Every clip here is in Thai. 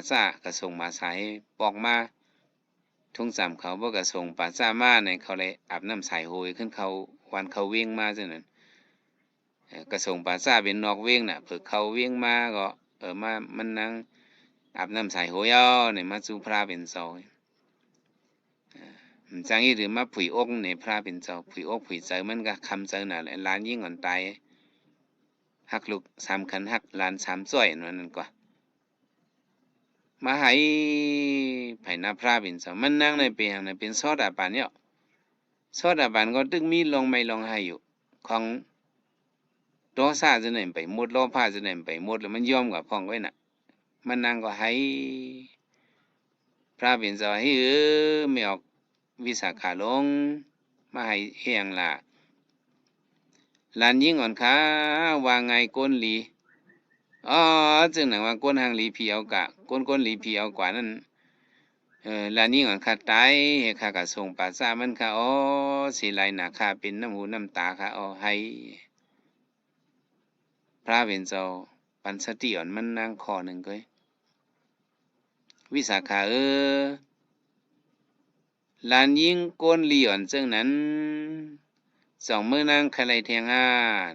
ซ่ากระส่งมาสายปอกมาทุ่งสามเขาบ่กระส่งป่าซ่ามาในเขาเลยอาบน้ำใสโหยขึ้นเขาวันเขาเวียงมาจังนั้นกระส่งป่าซ่าเป็นนอกเวียงน่ะเผื่อเขาเวียงมาก็มามันนั่งอาบน้ำใสโหยเอาเนี่ยมาสู่พระเป็นซอยจังอีหรือมาผุยอกในพระเป็นเจ้าผุยอกผุยใจมันก็คำเจอน่ะแหละล้านยิ่งอ่อนตายหักลูก3ขันหักล้าน3จ้อยนั่นกว่ามาให้ไผนาพระเป็นเจ้ามันนั่งในเปียงในเป็นซอดาปานเนี่ยซอดาปานก็ตึกมีลงไม่ลงให้อยู่ของดอซ่าจะไหนไปหมดล้อผ้าจะไหนไปหมดแล้วมันยอมกับพ่องไว้น่ะมันนั่งก็ให้พระเป็นเจ้าให้ไม่ออกวิสาขาลงมาให้เฮียงล่ะหลานยิ่งอ่อนขาว่าไงก้นหลีอ๋อจึงหนังว่าก้นหางหลีเพียวกะก้นหลีเพียวกว่านั้นหลานยิ่งอ่อนขาตายเฮข้าก็ส่งปาซ่ามันค่ะอ๋อสิไหลหน้าข้าเป็นน้ำหูน้ำตาค่ะอ๋อให้พระเป็นเจ้าปันสติอ่อนมันนางคอหนึ่งก้อยวิสาขาหลานยิ่งก้นหลีอ่อนจึงนั้นสองมือนางใครเทียงเ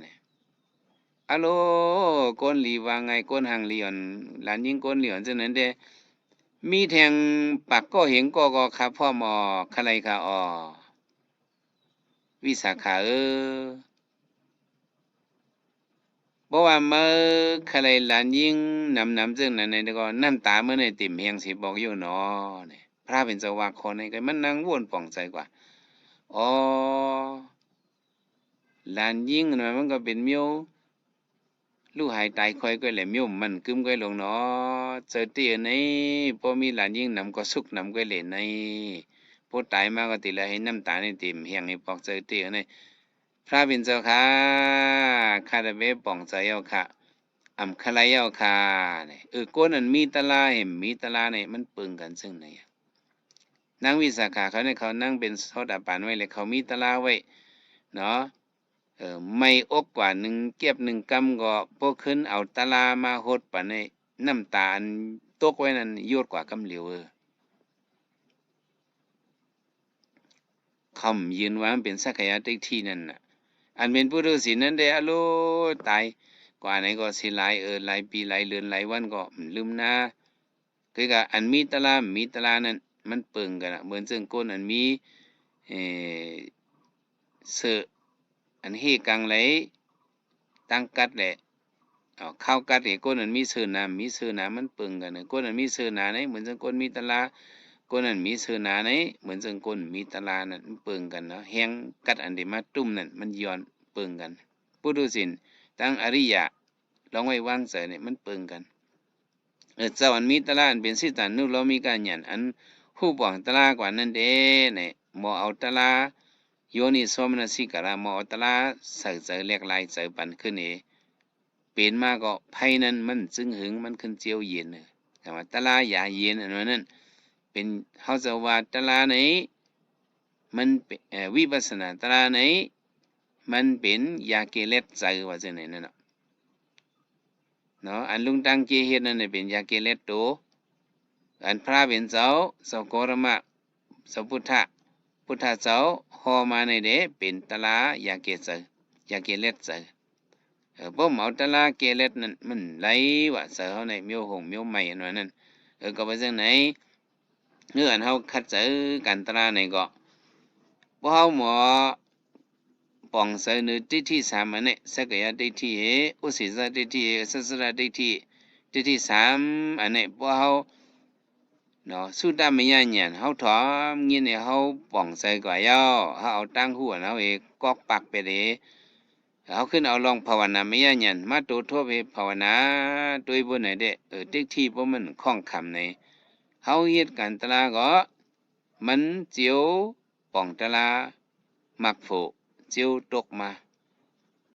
นี่ยอะโลก้นหลีว่าไงก้นหางหลีอ่อนหลานยิ่งก้นหลีอ่อนจึงนั้นเด้มีแทงปักก็เห็นก็ครับพ่อหมอใครค่ะอ๋อวิสาขาบ่ว่าเมื่อใครหลานยิ่งนำจึงนั้นในก็น้ำตาเมื่อในติ่มเฮียงสิบอกอยู่เนาะเนี่ยพระเป็นเจ้าว่าขอในก็มันนั่งวนป่องใจกว่าอ๋อหลานยิ่งน่ะมันก็เป็นเมียวลูกหายตายค่อยก็แหละเมียวมันกึมก็ลงเนาะเจอตีในพอมีหลานยิ่งนำก็สุกนำก็เล่นในพอตายมาก็ติละให้น้ำตาในติ่มเฮียงให้ปอกเจอตีในพระเป็นเจ้าค่ะข้าได้ไปป่องใจเอาค่ะอำคลายเอาค่ะเนี่ยก้นนั้นมีตะลาเห็นมีตะลาเนี่ยมันปึงกันซึ่งไหนนางวิสาขาเขาเนี่ยเขานั่งเป็นโสดาปันไว้เลยเขามีตะลาไว้เนาะไม่อกกว่า1เก็บ1กำก็พวกขึ้นเอาตะลามาหดปานในน้ำตาลตกไว้นั่นยดกว่ากำเหลียวคำยืนว่ามันเป็นสักยะติที่นั่นน่ะอันเป็นผู้ฤาษีนั้นได้อโลตายกว่าไหนก็สิหลายหลายปีหลายเดือนหลายวันก็ลืมนะคือก็อันมีตะลานั้นมันเปิงกันเหมือนซึ่งก้นอันมีเอ่อเสืออันเฮกังไหลตั้งกัดแหละข้าวกัดก้นอันมีเสือน้ำมันเปิงกันก้นอันมีเสือหนาไหนเหมือนซึ่งก้นมีตะลาก้นอันมีเสือหนาไหนเหมือนซึ่งก้นมีตะลานั่นมันเปิงกันเนาะแหงกัดอันเดมาตุ้มนั่นมันย้อนเปิงกันปุถุสินตั้งอริยะลองไว้วางใจเนี่ยมันเปิงกันเจ้าอันมีตะลาอันเป็นสิตันนุเรามีการหยันอันผู้ปองตะลากว่านั้นเด้เนี่ยหมอเอาตะลาโยนิโสมนสิกะระหมอเอาตะลาใส่ใจเรียกลายใจปันขึ้นเอเป็นมาก็ไผนั้นมันจึงหึงมันขึ้นเจียวเย็นแต่ว่าตะลาอย่าเย็นอันนั้นเป็นเฮาจะว่าตะลาไหนมันวิปัสสนาตะลาไหนมันเป็นยาเกเรใจว่าจังได๋นั่นน่ะเนาะอันลุงตังเกเฮ็ดนั่นน่ะเป็นยาเกเรโตอันพระเป็นเจ้าสกรมะสัพพุทธะพุทธเจ้าฮอมาในเดเป็นตะลายาเกเจยาเกเรใจบ่เมาตะลาเกเรนั่นมันไหลว่าเสือเฮาในเมียวหงเมียวใหม่อันนั้นก็ว่าจังไหนอันเฮาคัดเจอกันตะลาไหนก็บ่เฮาหมอปองเสนติที่3อันนี้สักยะติที่อุสิสติที่สัสสะติที่3อันนี้บ่เฮาเนาะสุดามยะญันเฮาถอมงี้เนี่ยเฮาป่องใส่กว่าย่อเฮาเอาตั้งหัวเนาะกอกปักไปเดเอาขึ้นเอาลองภาวนามยะญันมาตุโทเวภาวนาโดยบ่ไหนเด้ติที่บ่มันคล่องคำในเฮาเฮ็ดกันตะลาก็มันเจียวป่องตะลามักโผเจียวตกมา